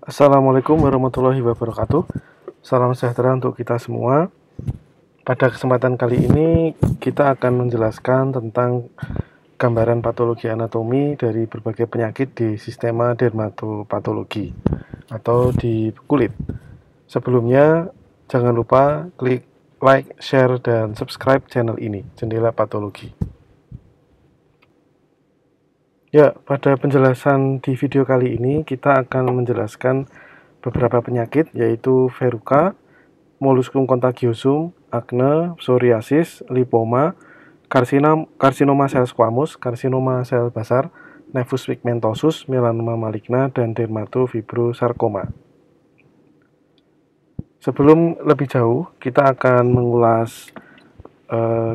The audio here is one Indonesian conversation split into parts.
Assalamualaikum warahmatullahi wabarakatuh. Salam sejahtera untuk kita semua. Pada kesempatan kali ini kita akan menjelaskan tentang gambaran patologi anatomi dari berbagai penyakit di sistema dermatopatologi atau di kulit. Sebelumnya jangan lupa klik like, share, dan subscribe channel ini, Jendela Patologi. Ya, pada penjelasan di video kali ini kita akan menjelaskan beberapa penyakit yaitu verruca, molluscum contagiosum, akne, psoriasis, lipoma, karsinoma sel squamous, karsinoma sel basal, nevus pigmentosus, melanoma maligna, dan dermatofibrosarcoma. Sebelum lebih jauh, kita akan mengulas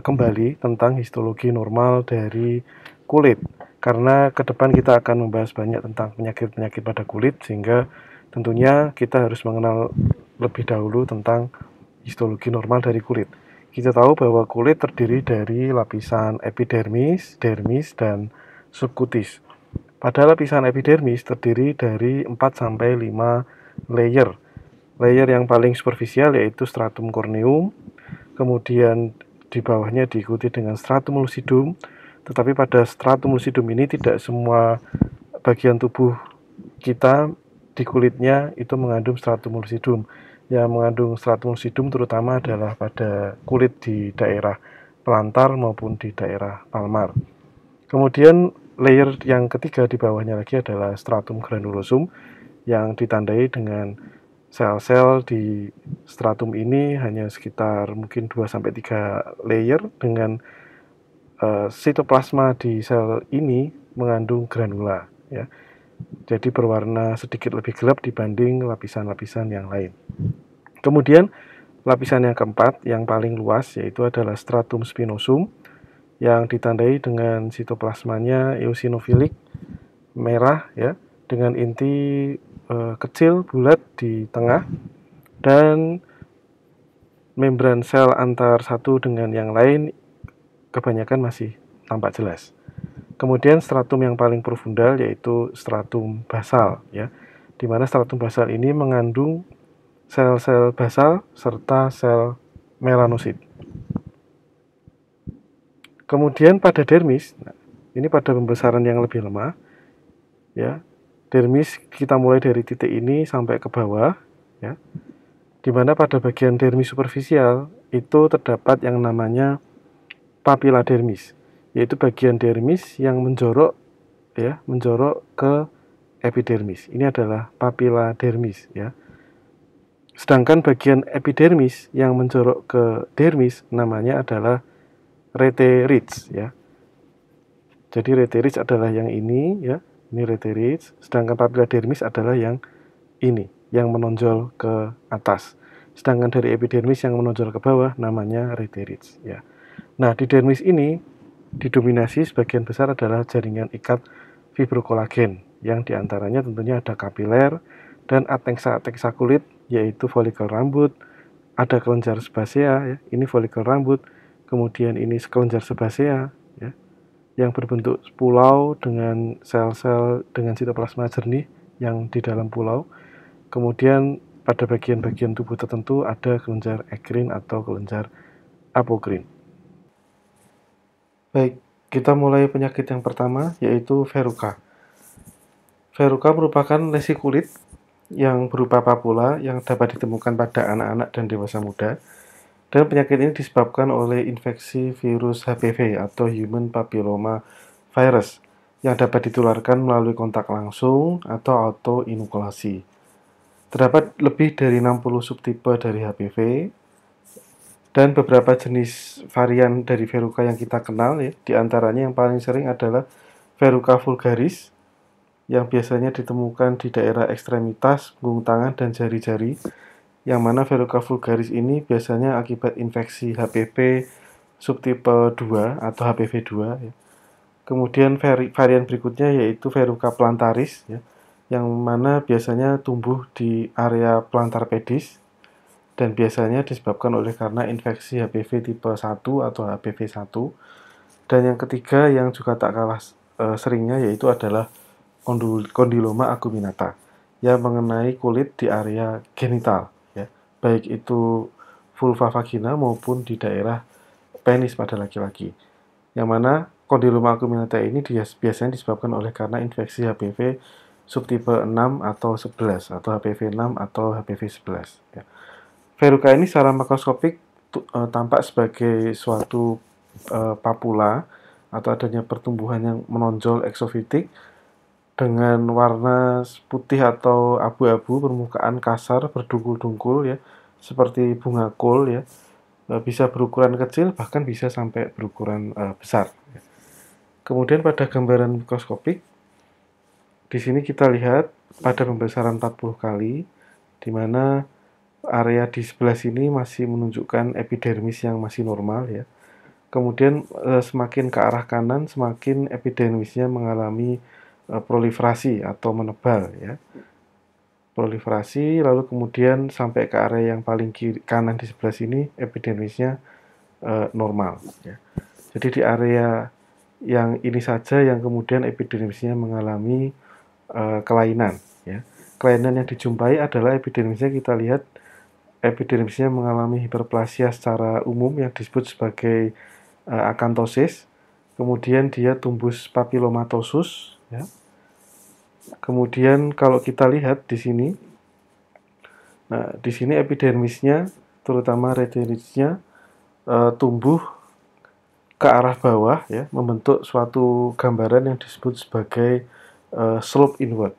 kembali tentang histologi normal dari kulit. Karena ke depan kita akan membahas banyak tentang penyakit-penyakit pada kulit, sehingga tentunya kita harus mengenal lebih dahulu tentang histologi normal dari kulit. Kita tahu bahwa kulit terdiri dari lapisan epidermis, dermis, dan subkutis. Pada lapisan epidermis terdiri dari 4-5 layer. Layer yang paling superficial yaitu stratum corneum, kemudian di bawahnya diikuti dengan stratum lucidum. Tetapi pada stratum lucidum ini tidak semua bagian tubuh kita di kulitnya itu mengandung stratum lucidum. Yang mengandung stratum lucidum terutama adalah pada kulit di daerah plantar maupun di daerah palmar. Kemudian layer yang ketiga di bawahnya lagi adalah stratum granulosum yang ditandai dengan sel-sel di stratum ini hanya sekitar mungkin 2-3 layer dengan sitoplasma di sel ini mengandung granula, ya. Jadi berwarna sedikit lebih gelap dibanding lapisan-lapisan yang lain. Kemudian lapisan yang keempat yang paling luas yaitu adalah stratum spinosum yang ditandai dengan sitoplasmanya eosinofilik merah, ya, dengan inti kecil bulat di tengah dan membran sel antar satu dengan yang lain kebanyakan masih tampak jelas. Kemudian stratum yang paling profundal yaitu stratum basal, ya, di mana stratum basal ini mengandung sel-sel basal serta sel melanosit. Kemudian pada dermis, ini pada pembesaran yang lebih lemah, ya. Dermis kita mulai dari titik ini sampai ke bawah, ya. Di mana pada bagian dermis superficial itu terdapat yang namanya papilla dermis, yaitu bagian dermis yang menjorok, ya, menjorok ke epidermis. Ini adalah papilla dermis, ya. Sedangkan bagian epidermis yang menjorok ke dermis namanya adalah reterit, ya. Jadi reterit adalah yang ini, ya. Ini reterit, sedangkan papilla dermis adalah yang ini, yang menonjol ke atas. Sedangkan dari epidermis yang menonjol ke bawah namanya reterit, ya. Nah, di dermis ini didominasi sebagian besar adalah jaringan ikat fibrokolagen yang diantaranya tentunya ada kapiler dan ateksa kulit yaitu folikel rambut, ada kelenjar sebasea, ya, ini folikel rambut, kemudian ini kelenjar sebasea, ya, yang berbentuk pulau dengan sel-sel dengan sitoplasma jernih yang di dalam pulau. Kemudian pada bagian-bagian tubuh tertentu ada kelenjar ekrin atau kelenjar apokrin. Baik, kita mulai penyakit yang pertama yaitu verruca. Verruca merupakan lesi kulit yang berupa papula yang dapat ditemukan pada anak-anak dan dewasa muda. Dan penyakit ini disebabkan oleh infeksi virus HPV atau Human Papilloma Virus yang dapat ditularkan melalui kontak langsung atau autoinokulasi. Terdapat lebih dari 60 subtipe dari HPV dan beberapa jenis varian dari verruca yang kita kenal, ya, diantaranya yang paling sering adalah verruca vulgaris yang biasanya ditemukan di daerah ekstremitas, punggung tangan, dan jari-jari, yang mana verruca vulgaris ini biasanya akibat infeksi HPV subtipe 2 atau HPV 2, ya. Kemudian varian berikutnya yaitu verruca plantaris, ya, yang mana biasanya tumbuh di area plantar pedis dan biasanya disebabkan oleh karena infeksi HPV tipe 1 atau HPV 1. Dan yang ketiga yang juga tak kalah seringnya yaitu adalah kondiloma acuminata, yang mengenai kulit di area genital, ya, baik itu vulva vagina maupun di daerah penis pada laki-laki. Yang mana kondiloma acuminata ini biasanya disebabkan oleh karena infeksi HPV subtipe 6 atau 11 atau HPV 6 atau HPV 11. Ya. Verruca ini secara makroskopik tampak sebagai suatu papula atau adanya pertumbuhan yang menonjol eksofitik dengan warna putih atau abu-abu, permukaan kasar, berdungkul-dungkul ya, seperti bunga kol ya. Bisa berukuran kecil bahkan bisa sampai berukuran besar. Kemudian pada gambaran mikroskopik di sini kita lihat pada pembesaran 40 kali di mana area di sebelah sini masih menunjukkan epidermis yang masih normal ya. Kemudian semakin ke arah kanan semakin epidermisnya mengalami proliferasi atau menebal ya. Proliferasi lalu kemudian sampai ke area yang paling kiri kanan di sebelah sini epidermisnya normal ya. Jadi di area yang ini saja yang kemudian epidermisnya mengalami kelainan ya. Kelainan yang dijumpai adalah epidermisnya kita lihat epidermisnya mengalami hiperplasia secara umum yang disebut sebagai akantosis. Kemudian dia tumbuh papillomatosus ya. Kemudian kalau kita lihat di sini, nah di sini epidermisnya terutama retinitsnya tumbuh ke arah bawah ya, membentuk suatu gambaran yang disebut sebagai slope inward.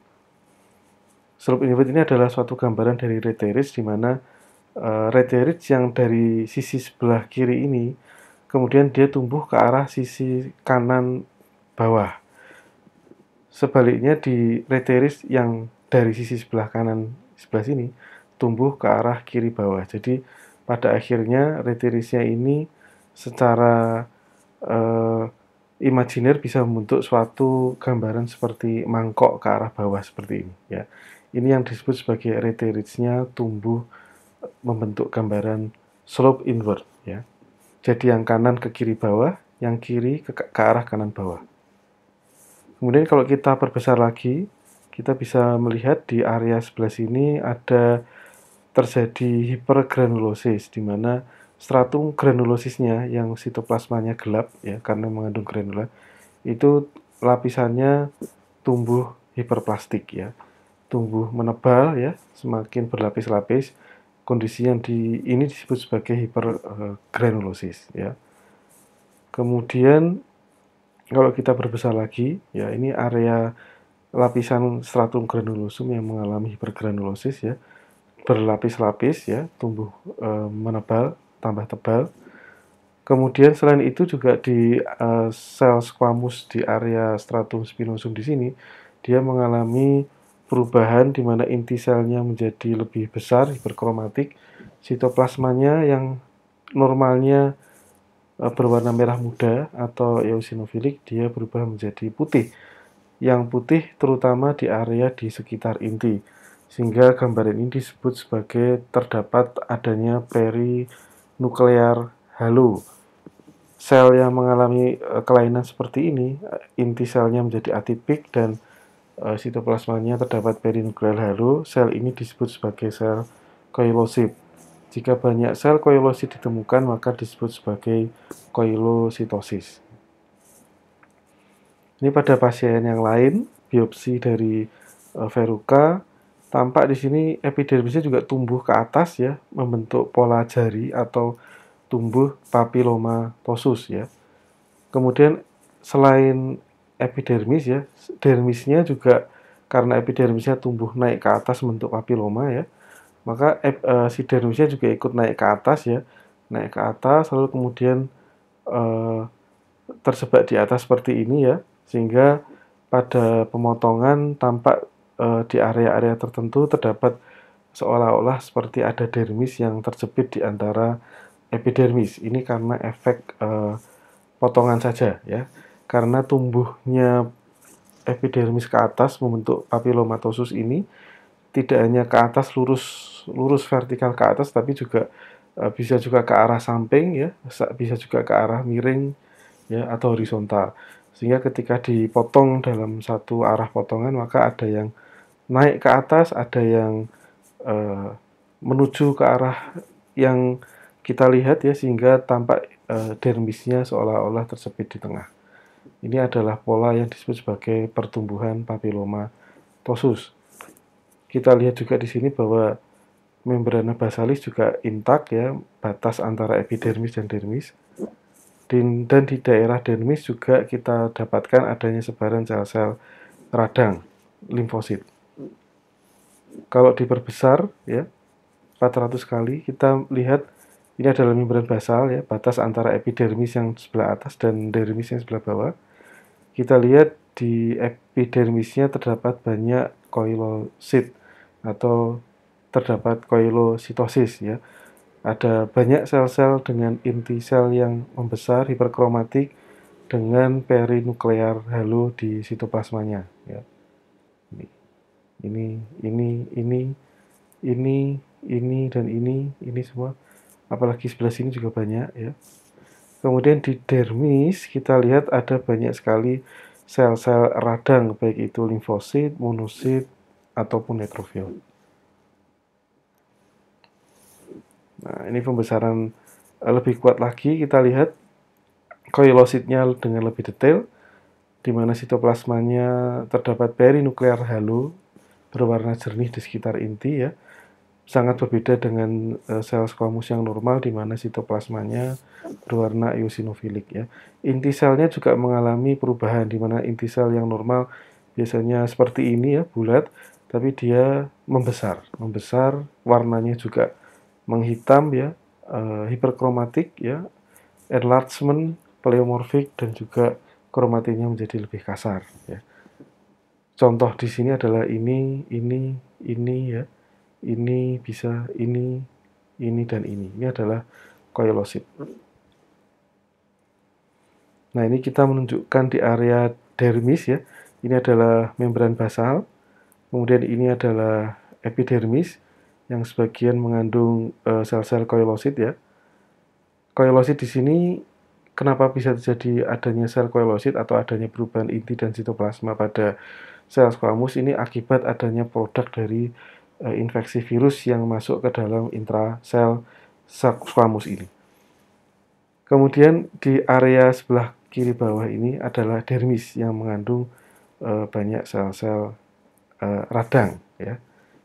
Slope inward ini adalah suatu gambaran dari reteris di mana reteris yang dari sisi sebelah kiri ini kemudian dia tumbuh ke arah sisi kanan bawah. Sebaliknya di reteris yang dari sisi sebelah kanan sebelah sini tumbuh ke arah kiri bawah. Jadi pada akhirnya reterisnya ini secara imajiner bisa membentuk suatu gambaran seperti mangkok ke arah bawah seperti ini ya. Ini yang disebut sebagai reterisnya tumbuh membentuk gambaran slope inward ya. Jadi yang kanan ke kiri bawah, yang kiri ke arah kanan bawah. Kemudian kalau kita perbesar lagi, kita bisa melihat di area sebelah sini ada terjadi hipergranulosis di mana stratum granulosisnya yang sitoplasmanya gelap ya karena mengandung granula itu lapisannya tumbuh hiperplastik ya, tumbuh menebal ya, semakin berlapis-lapis. Kondisi yang ini disebut sebagai hipergranulosis ya. Kemudian kalau kita berbesar lagi ya, ini area lapisan stratum granulosum yang mengalami hipergranulosis ya, berlapis-lapis ya, tumbuh menebal, tambah tebal. Kemudian selain itu juga di sel squamous di area stratum spinosum di sini dia mengalami perubahan di mana inti selnya menjadi lebih besar, hiperkromatik. Sitoplasmanya yang normalnya berwarna merah muda atau eosinofilik dia berubah menjadi putih. Yang putih terutama di area di sekitar inti. Sehingga gambaran ini disebut sebagai terdapat adanya perinuklear halo. Sel yang mengalami kelainan seperti ini, inti selnya menjadi atipik dan sitoplasmanya terdapat perinuklear halo. Sel ini disebut sebagai sel koilosit. Jika banyak sel koilosit ditemukan, maka disebut sebagai koilositosis. Ini pada pasien yang lain, biopsi dari Verruca, tampak di sini epidermisnya juga tumbuh ke atas ya, membentuk pola jari atau tumbuh papillomatosus ya. Kemudian selain epidermis ya, dermisnya juga karena epidermisnya tumbuh naik ke atas membentuk papilloma ya, maka si dermisnya juga ikut naik ke atas ya, naik ke atas lalu kemudian tersebar di atas seperti ini ya, sehingga pada pemotongan tampak di area-area tertentu terdapat seolah-olah seperti ada dermis yang terjepit di antara epidermis. Ini karena efek potongan saja ya. Karena tumbuhnya epidermis ke atas membentuk papillomatosus ini tidak hanya ke atas lurus vertikal ke atas tapi juga bisa juga ke arah samping ya, bisa juga ke arah miring ya atau horizontal. Sehingga ketika dipotong dalam satu arah potongan maka ada yang naik ke atas, ada yang menuju ke arah yang kita lihat ya, sehingga tampak dermisnya seolah-olah tersepit di tengah. Ini adalah pola yang disebut sebagai pertumbuhan papillomatosis. Kita lihat juga di sini bahwa membrana basalis juga intak ya, batas antara epidermis dan dermis. Dan di daerah dermis juga kita dapatkan adanya sebaran sel-sel radang limfosit. Kalau diperbesar ya 400 kali, kita lihat ini adalah membran basal ya, batas antara epidermis yang sebelah atas dan dermis yang sebelah bawah. Kita lihat di epidermisnya terdapat banyak koilosit atau terdapat koilositosis ya. Ada banyak sel-sel dengan inti sel yang membesar, hiperkromatik, dengan perinuklear halo di sitoplasmanya ya. Ini dan ini semua, apalagi sebelah sini juga banyak ya. Kemudian di dermis kita lihat ada banyak sekali sel-sel radang, baik itu limfosit, monosit, ataupun neutrofil. Nah, ini pembesaran lebih kuat lagi, kita lihat koilositnya dengan lebih detail, di mana sitoplasmanya terdapat perinuklear halo berwarna jernih di sekitar inti ya. Sangat berbeda dengan sel squamous yang normal, di mana sitoplasmanya berwarna eosinofilik ya. Inti selnya juga mengalami perubahan, di mana inti sel yang normal biasanya seperti ini ya, bulat, tapi dia membesar, warnanya juga menghitam ya, hiperkromatik ya, enlargement, pleomorphic, dan juga kromatinya menjadi lebih kasar ya. Contoh di sini adalah ini ya. Ini bisa ini dan ini. Ini adalah koilosit. Nah, ini kita menunjukkan di area dermis ya. Ini adalah membran basal. Kemudian ini adalah epidermis yang sebagian mengandung sel-sel koilosit ya. Koilosit di sini kenapa bisa terjadi adanya sel koilosit atau adanya perubahan inti dan sitoplasma pada sel squamous ini akibat adanya produk dari infeksi virus yang masuk ke dalam intrasel squamous ini. Kemudian di area sebelah kiri bawah ini adalah dermis yang mengandung banyak sel-sel radang ya.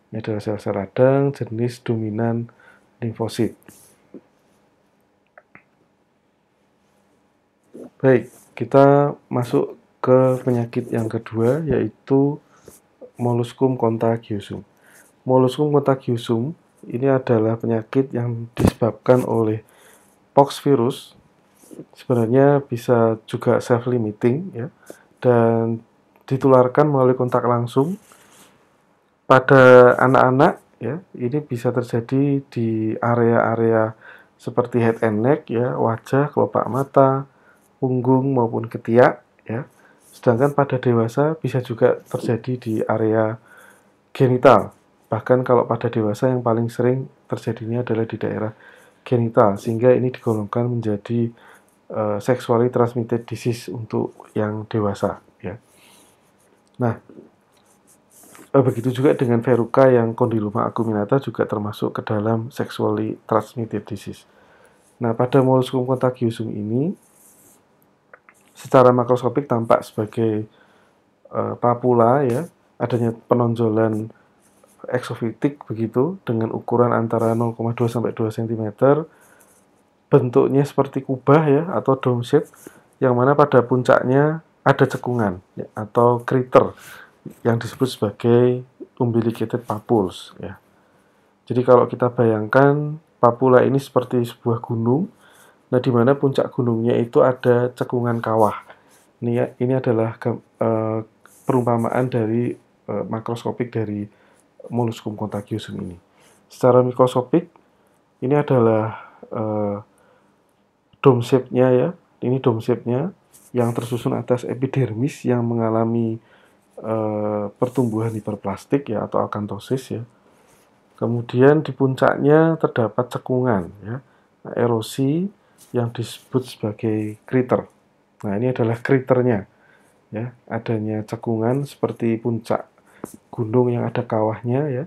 Ini adalah sel-sel radang jenis dominan limfosit. Baik, kita masuk ke penyakit yang kedua, yaitu molluscum contagiosum. Molluscum contagiosum ini adalah penyakit yang disebabkan oleh pox virus. Sebenarnya bisa juga self-limiting ya, dan ditularkan melalui kontak langsung pada anak-anak ya. Ini bisa terjadi di area-area seperti head and neck ya, wajah, kelopak mata, punggung maupun ketiak ya. Sedangkan pada dewasa bisa juga terjadi di area genital. Bahkan kalau pada dewasa yang paling sering terjadinya adalah di daerah genital, sehingga ini digolongkan menjadi sexually transmitted disease untuk yang dewasa ya. Nah, begitu juga dengan verruca yang Condyloma acuminata juga termasuk ke dalam sexually transmitted disease. Nah, pada molluscum contagiosum ini secara makroskopik tampak sebagai papula ya, adanya penonjolan eksofitik begitu dengan ukuran antara 0,2 sampai 2 cm. Bentuknya seperti kubah ya atau dome shape, yang mana pada puncaknya ada cekungan ya, atau crater yang disebut sebagai umbilicated papules ya. Jadi kalau kita bayangkan papula ini seperti sebuah gunung, nah di mana puncak gunungnya itu ada cekungan kawah. Ini adalah perumpamaan dari makroskopik dari molluscum contagiosum ini. Secara mikroskopik ini adalah dome shape-nya ya. Ini dome shape-nya yang tersusun atas epidermis yang mengalami pertumbuhan hiperplastik ya atau akantosis ya. Kemudian di puncaknya terdapat cekungan ya, erosi yang disebut sebagai crater. Nah, ini adalah craternya ya, adanya cekungan seperti puncak gunung yang ada kawahnya ya.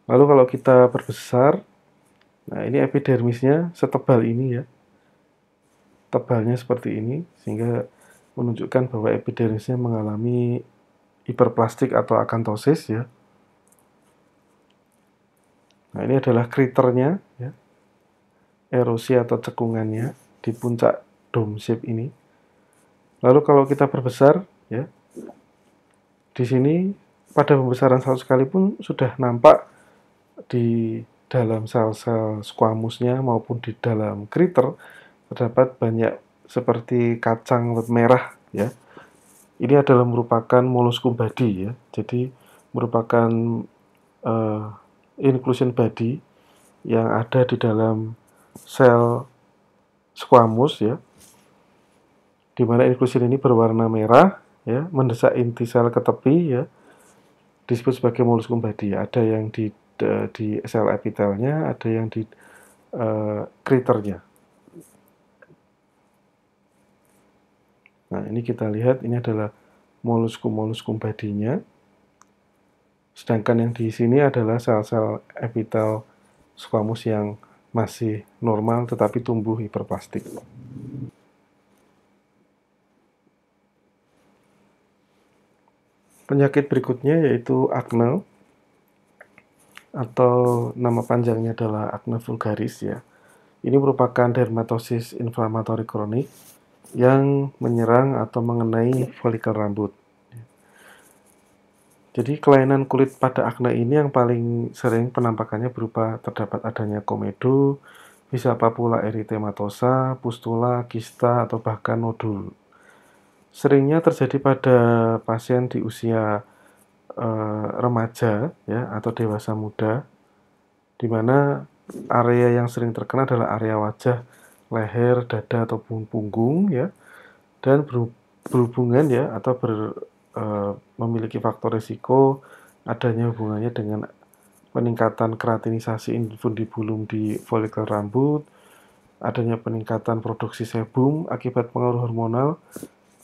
Lalu kalau kita perbesar, nah ini epidermisnya setebal ini ya, tebalnya seperti ini, sehingga menunjukkan bahwa epidermisnya mengalami hiperplastik atau akantosis ya. Nah ini adalah kriternya ya, erosi atau cekungannya di puncak dome shape ini. Lalu kalau kita perbesar ya, di sini pada pembesaran sel sekalipun sudah nampak di dalam sel-sel squamusnya maupun di dalam kriter terdapat banyak seperti kacang merah ya. Ini adalah merupakan molluscum body ya. Jadi merupakan uh, inclusion body yang ada di dalam sel squamus ya. Di mana inclusion ini berwarna merah ya, mendesak inti sel ke tepi ya. Disebut sebagai molluscum body. Ada yang di sel epitelnya, ada yang di kriternya. Nah, ini kita lihat, ini adalah molluscum body-nya. Sedangkan yang di sini adalah sel-sel epitel squamous yang masih normal tetapi tumbuh hiperplastik. Penyakit berikutnya yaitu akne, atau nama panjangnya adalah akne vulgaris ya. Ini merupakan dermatosis inflamatori kronik yang menyerang atau mengenai folikel rambut. Jadi kelainan kulit pada akne ini yang paling sering penampakannya berupa terdapat adanya komedo, bisa papula eritematosa, pustula, kista, atau bahkan nodul. Seringnya terjadi pada pasien di usia remaja ya atau dewasa muda, di mana area yang sering terkena adalah area wajah, leher, dada ataupun punggung ya, dan berhubungan ya atau memiliki faktor risiko adanya hubungannya dengan peningkatan keratinisasi infundibulum di folikel rambut, adanya peningkatan produksi sebum akibat pengaruh hormonal,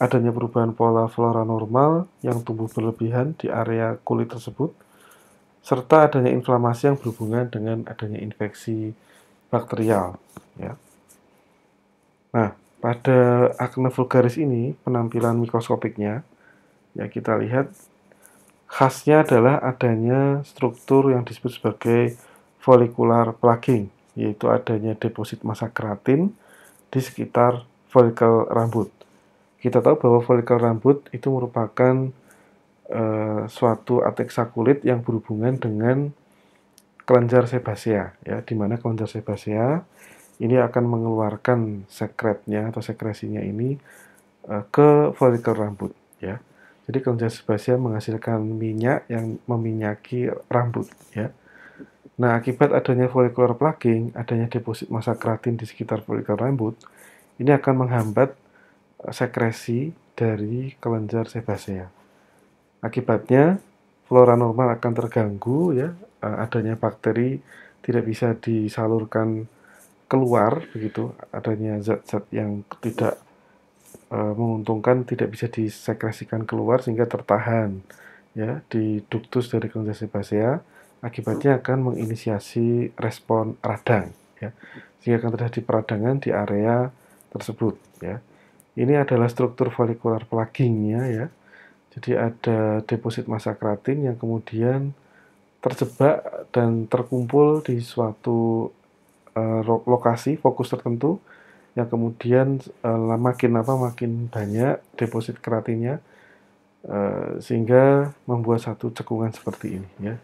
adanya perubahan pola flora normal yang tumbuh berlebihan di area kulit tersebut, serta adanya inflamasi yang berhubungan dengan adanya infeksi bakterial ya. Nah, pada akne vulgaris ini penampilan mikroskopiknya ya kita lihat khasnya adalah adanya struktur yang disebut sebagai follicular plaking, yaitu adanya deposit massa keratin di sekitar folikel rambut. Kita tahu bahwa folikel rambut itu merupakan suatu ateksa kulit yang berhubungan dengan kelenjar sebasea ya, di mana kelenjar sebasea ini akan mengeluarkan sekretnya atau sekresinya ini ke folikel rambut ya. Jadi kelenjar sebasea menghasilkan minyak yang meminyaki rambut ya. Nah, akibat adanya follicular plaking, adanya deposit massa keratin di sekitar folikel rambut, ini akan menghambat sekresi dari kelenjar sebasea. Akibatnya flora normal akan terganggu ya, adanya bakteri tidak bisa disalurkan keluar begitu, adanya zat-zat yang tidak menguntungkan tidak bisa disekresikan keluar sehingga tertahan ya di duktus dari kelenjar sebasea, akibatnya akan menginisiasi respon radang ya, sehingga akan terjadi peradangan di area tersebut ya. Ini adalah struktur follicular plaking-nya ya. Jadi ada deposit massa keratin yang kemudian terjebak dan terkumpul di suatu lokasi fokus tertentu yang kemudian makin banyak deposit keratinnya sehingga membuat satu cekungan seperti ini ya.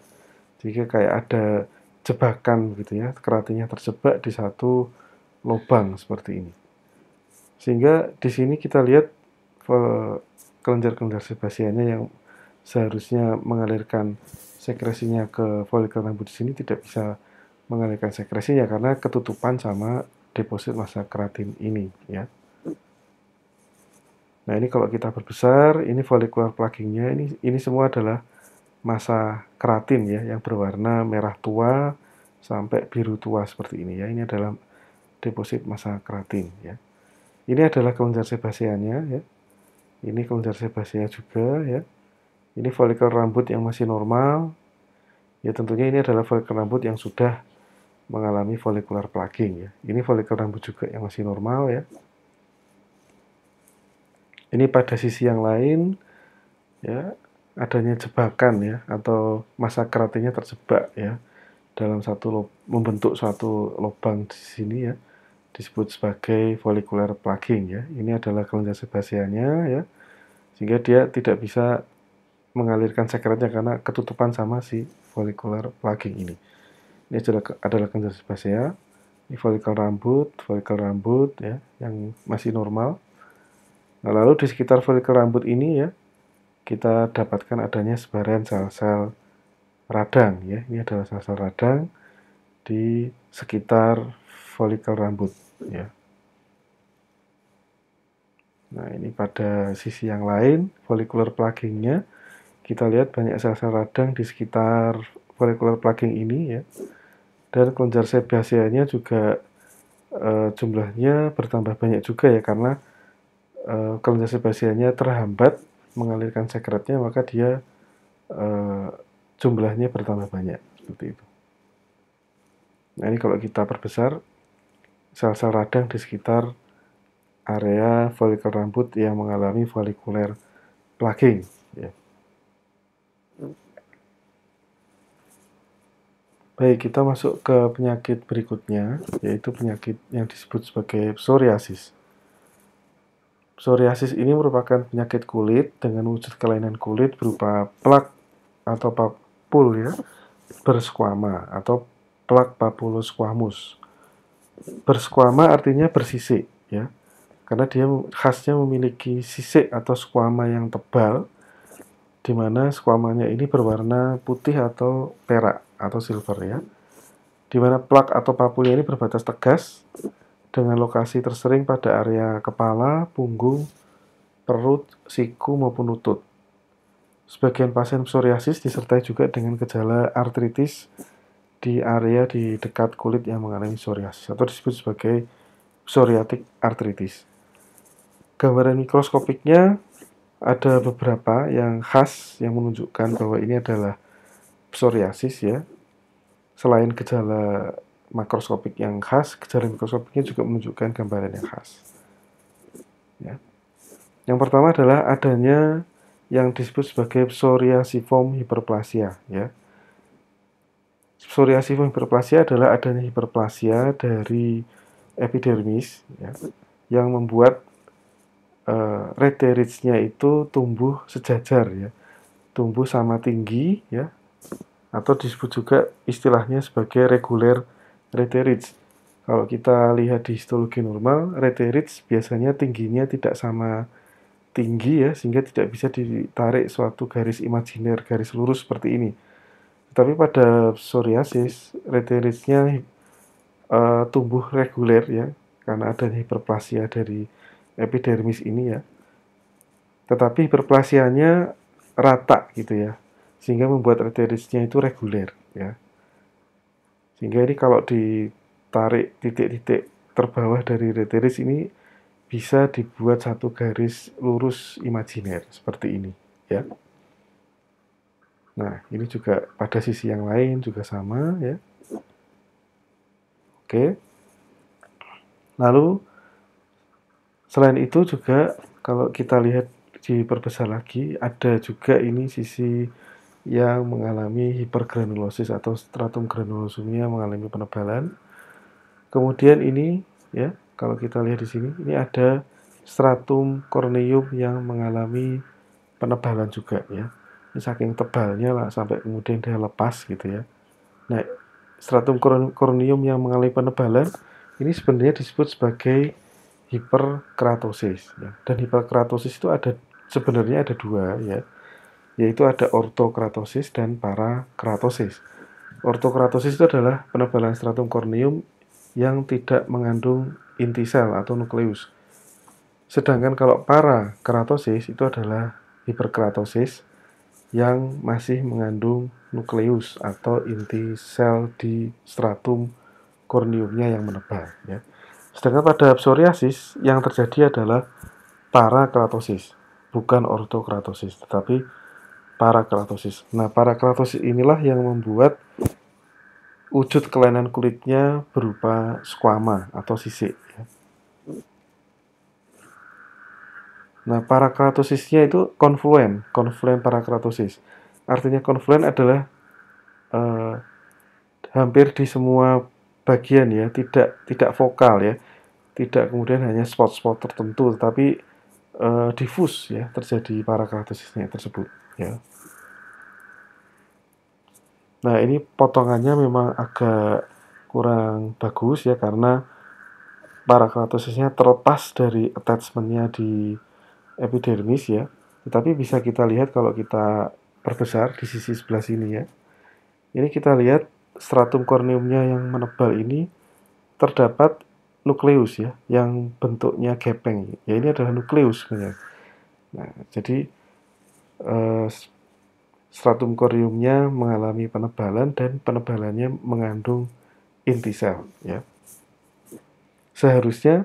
Jika kayak ada jebakan gitu ya, keratinnya terjebak di satu lubang seperti ini. Sehingga di sini kita lihat kelenjar-kelenjar sebaseanya yang seharusnya mengalirkan sekresinya ke folikel rambut di sini tidak bisa mengalirkan sekresinya karena ketutupan sama deposit massa keratin ini ya. Nah, ini kalau kita perbesar, ini follicular plakingnya, ini semua adalah massa keratin ya yang berwarna merah tua sampai biru tua seperti ini ya. Ini adalah deposit massa keratin ya. Ini adalah kelenjar sebaseanya ya. Ini kelenjar sebasea juga ya. Ini folikel rambut yang masih normal. Ya tentunya ini adalah folikel rambut yang sudah mengalami follicular plugging ya. Ini folikel rambut juga yang masih normal ya. Ini pada sisi yang lain ya, adanya jebakan ya, atau massa keratinnya terjebak ya dalam membentuk suatu lubang di sini ya, disebut sebagai follicular plugging ya. Ini adalah kelenjar sebaceanya ya, sehingga dia tidak bisa mengalirkan sekretnya karena ketutupan sama si follicular plugging ini. Ini adalah kelenjar sebacea. Ini folikel rambut ya yang masih normal. Nah, lalu di sekitar folikel rambut ini ya, kita dapatkan adanya sebaran sel-sel radang ya. Ini adalah sel-sel radang di sekitar folikel rambut ya. Nah, ini pada sisi yang lain, follicular plugging-nya, kita lihat banyak sel-sel radang di sekitar follicular plugging ini ya. Dan kelenjar sebaceanya juga jumlahnya bertambah banyak juga ya, karena kelenjar sebaceanya terhambat mengalirkan sekretnya, maka dia jumlahnya bertambah banyak seperti itu. Nah, ini kalau kita perbesar sel-sel radang di sekitar area folikel rambut yang mengalami follicular plugging ya. Baik, kita masuk ke penyakit berikutnya, yaitu penyakit yang disebut sebagai psoriasis. Psoriasis ini merupakan penyakit kulit dengan wujud kelainan kulit berupa plak atau papul ya, bersquama atau plak papulosquamous. Bersquama artinya bersisik ya, karena dia khasnya memiliki sisik atau squama yang tebal, di mana squamanya ini berwarna putih atau perak atau silver ya, di mana plak atau papulnya ini berbatas tegas dengan lokasi tersering pada area kepala, punggung, perut, siku maupun lutut. Sebagian pasien psoriasis disertai juga dengan gejala artritis di area di dekat kulit yang mengalami psoriasis atau disebut sebagai psoriatic arthritis. Gambaran mikroskopiknya ada beberapa yang khas yang menunjukkan bahwa ini adalah psoriasis ya. Selain gejala makroskopik yang khas, gejala mikroskopiknya juga menunjukkan gambaran yang khas. Ya. Yang pertama adalah adanya yang disebut sebagai psoriasiform hiperplasia. Ya. Psoriasiform hiperplasia adalah adanya hiperplasia dari epidermis ya, yang membuat reteridsnya itu tumbuh sejajar ya, tumbuh sama tinggi ya, atau disebut juga istilahnya sebagai regular reterids. Kalau kita lihat di histologi normal, reterids biasanya tingginya tidak sama tinggi ya, sehingga tidak bisa ditarik suatu garis imajiner, garis lurus seperti ini. Tetapi pada psoriasis, reteridsnya tumbuh reguler ya, karena adanya hiperplasia dari epidermis ini ya. Tetapi hiperplasianya rata gitu ya, sehingga membuat reteridsnya itu reguler ya. Sehingga ini kalau ditarik titik-titik terbawah dari reterids ini bisa dibuat satu garis lurus imajiner seperti ini ya. Nah, ini juga pada sisi yang lain juga sama ya. Oke. Lalu selain itu juga kalau kita lihat diperbesar lagi, ada juga ini sisi yang mengalami hipergranulosis atau stratum granulosumnya mengalami penebalan. Kemudian ini ya, kalau kita lihat di sini, ini ada stratum corneum yang mengalami penebalan juga ya. Ini saking tebalnya lah sampai kemudian dia lepas gitu ya. Nah, stratum corneum yang mengalami penebalan ini sebenarnya disebut sebagai hiperkeratosis ya. Dan hiperkeratosis itu sebenarnya ada dua ya, yaitu ada ortokeratosis dan parakeratosis. Ortokeratosis itu adalah penebalan stratum corneum yang tidak mengandung inti sel atau nukleus. Sedangkan kalau parakeratosis itu adalah hiperkeratosis yang masih mengandung nukleus atau inti sel di stratum corneumnya yang menebal ya. Sedangkan pada psoriasis yang terjadi adalah parakeratosis, bukan ortokeratosis, tetapi parakeratosis. Nah, parakeratosis inilah yang membuat wujud kelainan kulitnya berupa squama atau sisik. Nah, parakeratosisnya itu konfluen parakeratosis. Artinya konfluen adalah eh, hampir di semua bagian ya, tidak vokal ya, tidak kemudian hanya spot-spot tertentu, tetapi difus ya terjadi parakeratosisnya tersebut ya. Nah, ini potongannya memang agak kurang bagus ya karena parakeratosisnya terlepas dari attachmentnya di epidermis ya. Tetapi bisa kita lihat kalau kita perbesar di sisi sebelah sini ya. Ini kita lihat stratum corneumnya yang menebal ini terdapat nukleus ya, yang bentuknya gepeng. Ya ini adalah nukleus sebenarnya. Nah, jadi eh, stratum corneumnya mengalami penebalan dan penebalannya mengandung inti sel ya. Seharusnya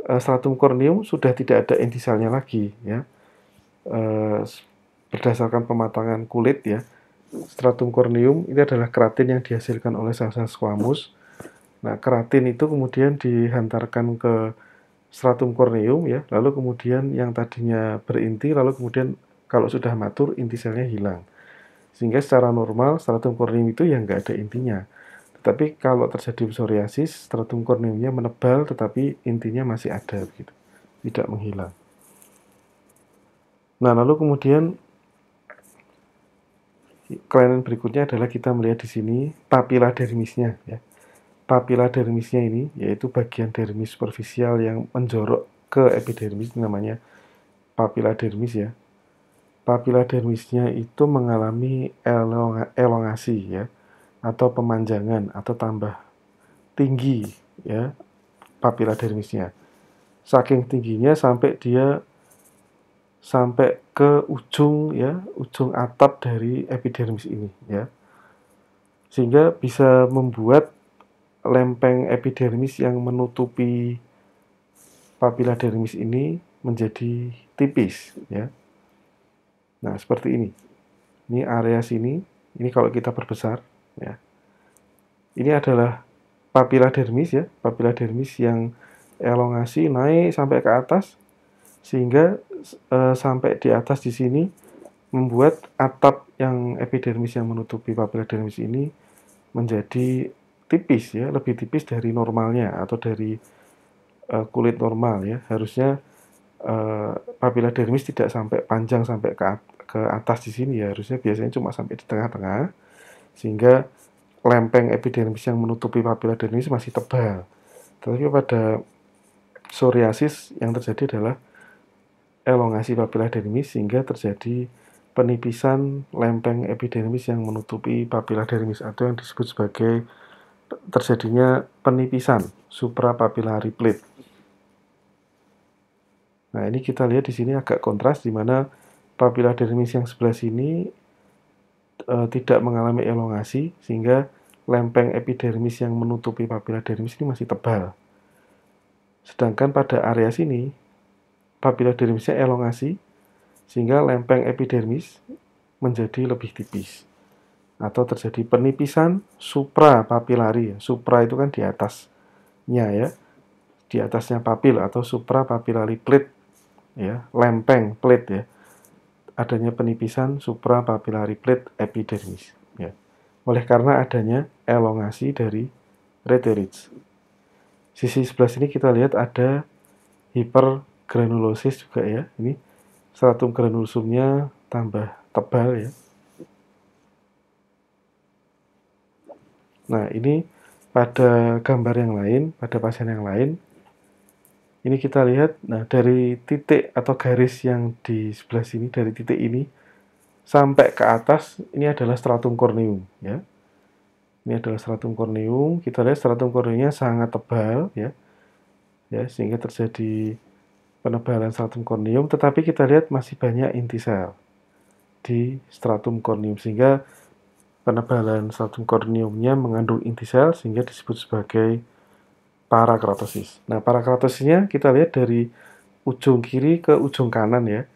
stratum corneum sudah tidak ada inti selnya lagi ya. Eh, berdasarkan pematangan kulit ya, stratum corneum ini adalah keratin yang dihasilkan oleh sel-sel squamous. Nah, keratin itu kemudian dihantarkan ke stratum corneum ya, lalu kemudian yang tadinya berinti, lalu kemudian kalau sudah matur inti selnya hilang. Sehingga secara normal stratum corneum itu yang nggak ada intinya. Tetapi kalau terjadi psoriasis, stratum corneumnya menebal tetapi intinya masih ada begitu, tidak menghilang. Nah, lalu kemudian kelainan berikutnya adalah kita melihat di sini papila dermisnya ya. Papila dermisnya ini yaitu bagian dermis superficial yang menjorok ke epidermis, namanya papila dermis ya. Papila dermisnya itu mengalami elongasi ya, atau pemanjangan atau tambah tinggi ya papila dermisnya. Saking tingginya sampai dia sampai ke ujung ya, ujung atap dari epidermis ini ya. Sehingga bisa membuat lempeng epidermis yang menutupi papila dermis ini menjadi tipis ya. Nah, seperti ini. Ini area sini, ini kalau kita perbesar ya. Ini adalah papila dermis ya, papila dermis yang elongasi naik sampai ke atas sehingga sampai di atas di sini membuat atap yang epidermis yang menutupi papila dermis ini menjadi tipis ya, lebih tipis dari normalnya atau dari kulit normal ya. Harusnya papila dermis tidak sampai panjang sampai ke atas di sini ya, harusnya biasanya cuma sampai di tengah-tengah sehingga lempeng epidermis yang menutupi papila dermis masih tebal. Tetapi pada psoriasis yang terjadi adalah elongasi papila dermis sehingga terjadi penipisan lempeng epidermis yang menutupi papila dermis atau yang disebut sebagai terjadinya penipisan suprapapillary plate. Nah, ini kita lihat di sini agak kontras di mana papila dermis yang sebelah sini tidak mengalami elongasi sehingga lempeng epidermis yang menutupi papila dermis ini masih tebal. Sedangkan pada area sini papila dermisnya elongasi sehingga lempeng epidermis menjadi lebih tipis atau terjadi penipisan suprapapillary. Supra itu kan di atasnya ya, di atasnya papil atau suprapapillary plate ya, lempeng plate ya. Adanya penipisan suprapapillary plate epidermis ya. Oleh karena adanya elongasi dari reterids. Sisi sebelah sini kita lihat ada hipergranulosis juga ya. Ini stratum granulosumnya tambah tebal ya. Nah, ini pada gambar yang lain, pada pasien yang lain, ini kita lihat, nah dari titik atau garis yang di sebelah sini, dari titik ini sampai ke atas, ini adalah stratum corneum ya. Ini adalah stratum corneum. Kita lihat stratum corneumnya sangat tebal ya, sehingga terjadi penebalan stratum corneum. Tetapi kita lihat masih banyak inti sel di stratum corneum sehingga penebalan stratum corneumnya mengandung inti sel sehingga disebut sebagai parakeratosis. Nah, parakeratosisnya kita lihat dari ujung kiri ke ujung kanan ya.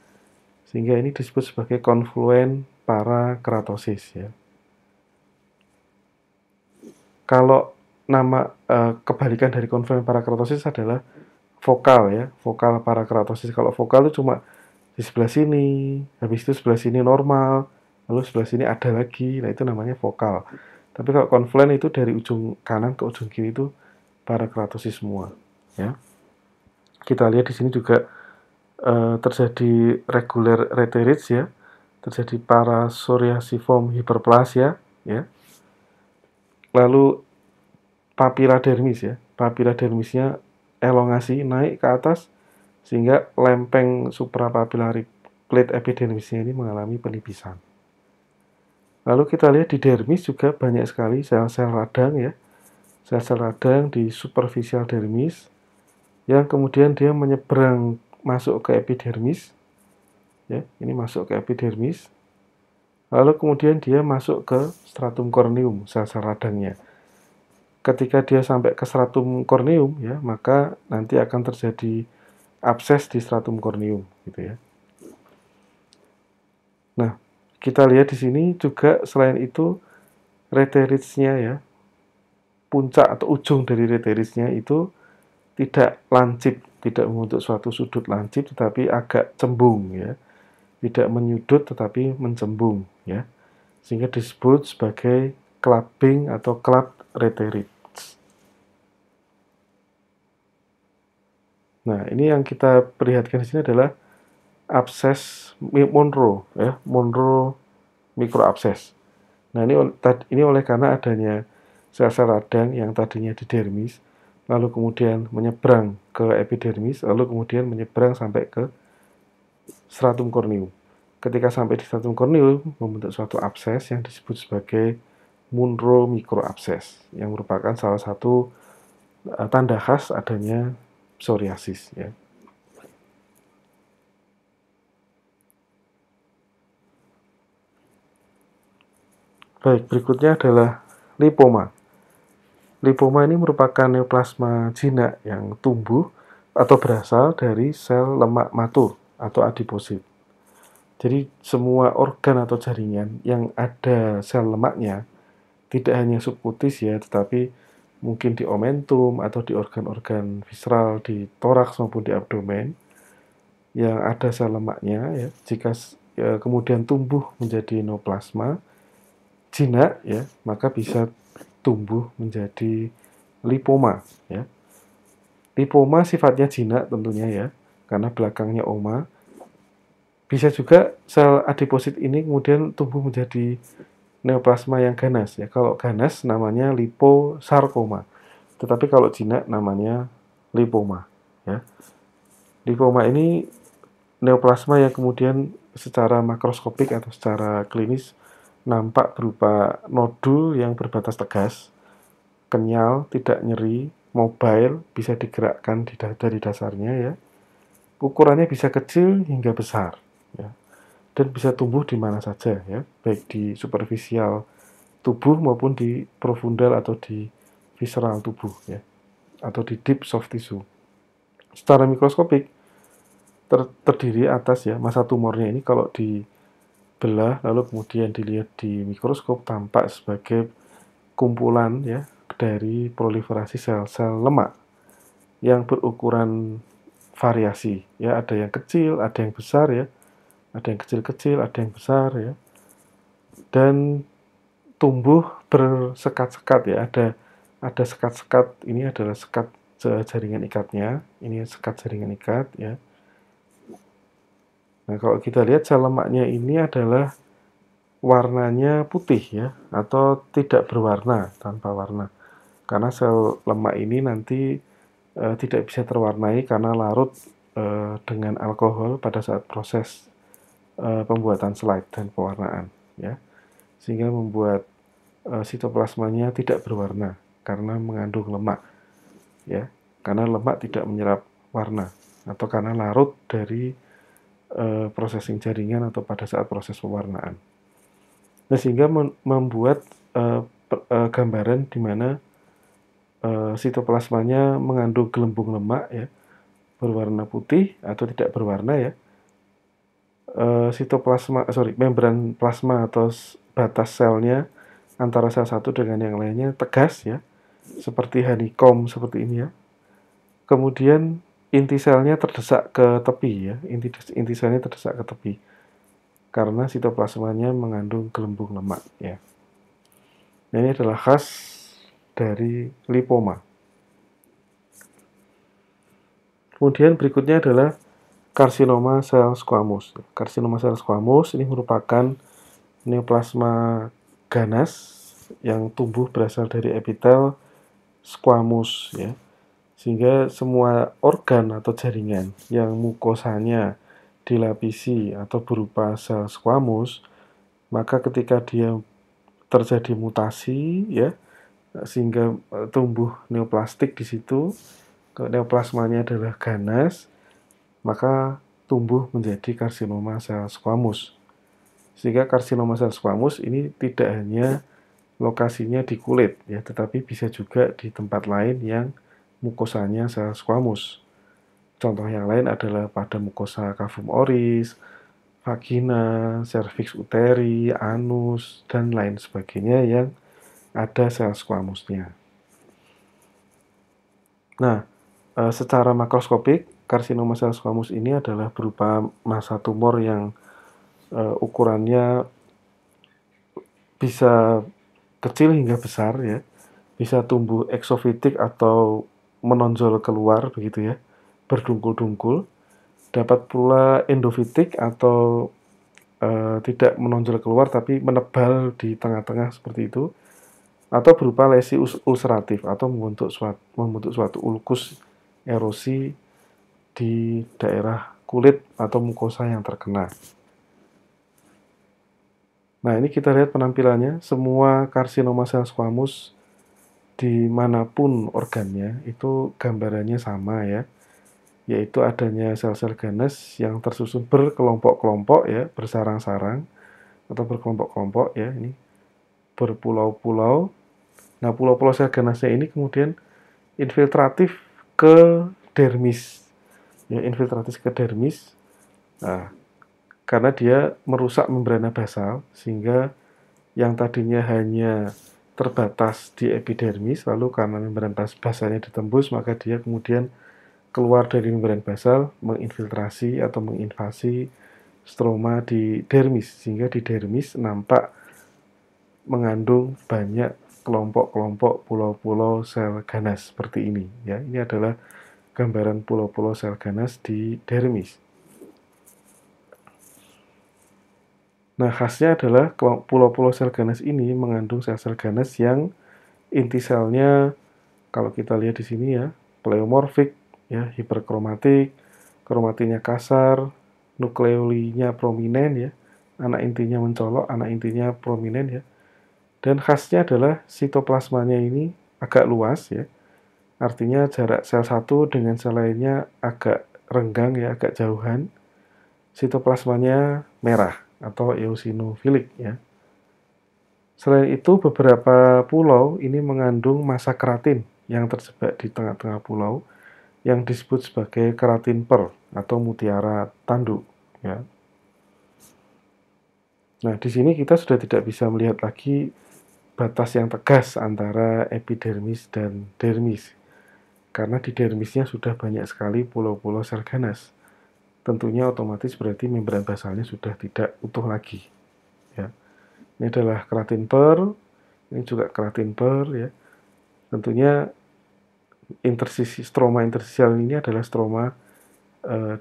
Sehingga ini disebut sebagai konfluen parakeratosis ya. Kalau nama kebalikan dari konfluen parakeratosis adalah vokal ya, vokal parakeratosis. Kalau vokal itu cuma di sebelah sini, habis itu sebelah sini normal, lalu sebelah sini ada lagi, nah itu namanya vokal. Tapi kalau konfluen itu dari ujung kanan ke ujung kiri itu parakeratosis semua ya. Kita lihat di sini juga terjadi regular reteritis ya, terjadi parasoriasiform hiperplasia ya. Lalu papilla dermis ya, papilla dermisnya elongasi naik ke atas sehingga lempeng suprapapillary plate epidermisnya ini mengalami penipisan. Lalu kita lihat di dermis juga banyak sekali sel-sel radang ya, sel-sel radang di superficial dermis yang kemudian dia menyeberang masuk ke epidermis ya, ini masuk ke epidermis, lalu kemudian dia masuk ke stratum corneum, sel-sel radangnya. Ketika dia sampai ke stratum corneum ya, maka nanti akan terjadi abses di stratum corneum gitu ya. Nah, kita lihat di sini juga selain itu reteritisnya ya, puncak atau ujung dari reteritisnya itu tidak lancip, tidak membentuk suatu sudut lancip tetapi agak cembung ya. Tidak menyudut tetapi mencembung ya. Sehingga disebut sebagai clubbing atau club reteritis. Nah, ini yang kita perlihatkan di sini adalah abses Monro ya, Monro mikroabses. Nah, ini oleh karena adanya sel-sel radang yang tadinya di dermis, lalu kemudian menyeberang ke epidermis, lalu kemudian menyeberang sampai ke stratum corneum. Ketika sampai di stratum corneum, membentuk suatu abses yang disebut sebagai Monro mikroabses, yang merupakan salah satu tanda khas adanya psoriasis ya. Baik, berikutnya adalah lipoma. Lipoma ini merupakan neoplasma jinak yang tumbuh atau berasal dari sel lemak matur atau adiposit. Jadi semua organ atau jaringan yang ada sel lemaknya tidak hanya subkutis ya, tetapi mungkin di omentum atau di organ-organ visceral di toraks maupun di abdomen yang ada sel lemaknya ya, jika kemudian tumbuh menjadi neoplasma jinak ya, maka bisa tumbuh menjadi lipoma ya. Lipoma sifatnya jinak tentunya ya, karena belakangnya oma. Bisa juga sel adiposit ini kemudian tumbuh menjadi neoplasma yang ganas ya. Kalau ganas namanya liposarkoma. Tetapi kalau jinak namanya lipoma ya. Lipoma ini neoplasma yang kemudian secara makroskopik atau secara klinis nampak berupa nodul yang berbatas tegas, kenyal, tidak nyeri, mobile, bisa digerakkan dari dasarnya ya. Ukurannya bisa kecil hingga besar ya. Dan bisa tumbuh di mana saja ya, baik di superficial tubuh maupun di profundal atau di visceral tubuh ya, atau di deep soft tissue. Secara mikroskopik terdiri atas ya, massa tumornya ini kalau dibelah lalu kemudian dilihat di mikroskop tampak sebagai kumpulan ya dari proliferasi sel-sel lemak yang berukuran variasi ya, ada yang kecil, ada yang besar ya, ada yang kecil-kecil, ada yang besar ya, dan tumbuh bersekat-sekat ya, ada sekat-sekat, ini adalah sekat jaringan ikatnya, ini sekat jaringan ikat ya. Nah, kalau kita lihat sel lemaknya ini adalah warnanya putih ya, atau tidak berwarna, tanpa warna. Karena sel lemak ini nanti tidak bisa terwarnai karena larut dengan alkohol pada saat proses pembuatan slide dan pewarnaan ya. Sehingga membuat sitoplasmanya tidak berwarna karena mengandung lemak ya. Karena lemak tidak menyerap warna atau karena larut dari processing jaringan atau pada saat proses pewarnaan. Nah, sehingga membuat gambaran di mana sitoplasmanya mengandung gelembung lemak ya, berwarna putih atau tidak berwarna ya, membran plasma atau batas selnya antara sel satu dengan yang lainnya tegas ya, seperti honeycomb seperti ini ya. Kemudian inti selnya terdesak ke tepi ya, inti selnya terdesak ke tepi karena sitoplasmanya mengandung gelembung lemak ya. Nah, ini adalah khas dari lipoma. Kemudian berikutnya adalah karsinoma sel squamous. Karsinoma sel squamous ini merupakan neoplasma ganas yang tumbuh berasal dari epitel squamous ya. Sehingga semua organ atau jaringan yang mukosanya dilapisi atau berupa sel squamous, maka ketika dia terjadi mutasi ya, sehingga tumbuh neoplastik di situ, neoplasmanya adalah ganas, maka tumbuh menjadi karsinoma sel squamous. Sehingga karsinoma sel squamous ini tidak hanya lokasinya di kulit ya, tetapi bisa juga di tempat lain yang mukosanya sel squamous. Contoh yang lain adalah pada mukosa cavum oris, vagina, cervix uteri, anus, dan lain sebagainya yang ada sel squamousnya. Nah, secara makroskopik, karsinoma sel squamous ini adalah berupa massa tumor yang ukurannya bisa kecil hingga besar ya, bisa tumbuh eksofitik atau menonjol keluar begitu ya, berdungkul-dungkul. Dapat pula endofitik atau tidak menonjol keluar tapi menebal di tengah-tengah seperti itu, atau berupa lesi ulceratif atau membentuk suatu ulkus erosi di daerah kulit atau mukosa yang terkena. Nah, ini kita lihat penampilannya. Semua karsinoma sel squamous dimanapun organnya itu gambarannya sama ya, yaitu adanya sel-sel ganas yang tersusun berkelompok-kelompok ya, bersarang-sarang atau berkelompok-kelompok ya, ini berpulau-pulau. Nah, pulau-pulau sel ganasnya ini kemudian infiltratif ke dermis ya, infiltratif ke dermis. Nah, karena dia merusak membrana basal sehingga yang tadinya hanya terbatas di epidermis, lalu karena membran basalnya ditembus, maka dia kemudian keluar dari membran basal, menginfiltrasi atau menginvasi stroma di dermis, sehingga di dermis nampak mengandung banyak kelompok-kelompok pulau-pulau sel ganas seperti ini ya. Ini adalah gambaran pulau-pulau sel ganas di dermis. Nah, khasnya adalah pulau-pulau sel ganas ini mengandung sel-sel ganas yang inti selnya kalau kita lihat di sini ya, pleomorfik ya, hiperkromatik, kromatinya kasar, nukleolinya prominen ya, anak intinya mencolok, anak intinya prominen ya. Dan khasnya adalah sitoplasmanya ini agak luas ya. Artinya jarak sel satu dengan sel lainnya agak renggang ya, agak jauhan. Sitoplasmanya merah atau eosinofilik ya. Selain itu, beberapa pulau ini mengandung massa keratin yang tersebar di tengah-tengah pulau yang disebut sebagai keratin pearl atau mutiara tanduk ya. Nah, di sini kita sudah tidak bisa melihat lagi batas yang tegas antara epidermis dan dermis. Karena di dermisnya sudah banyak sekali pulau-pulau sel ganas. Tentunya otomatis berarti membran basalnya sudah tidak utuh lagi ya. Ini adalah keratin pearl, ini juga keratin pearl ya. Tentunya stroma intersisial ini adalah stroma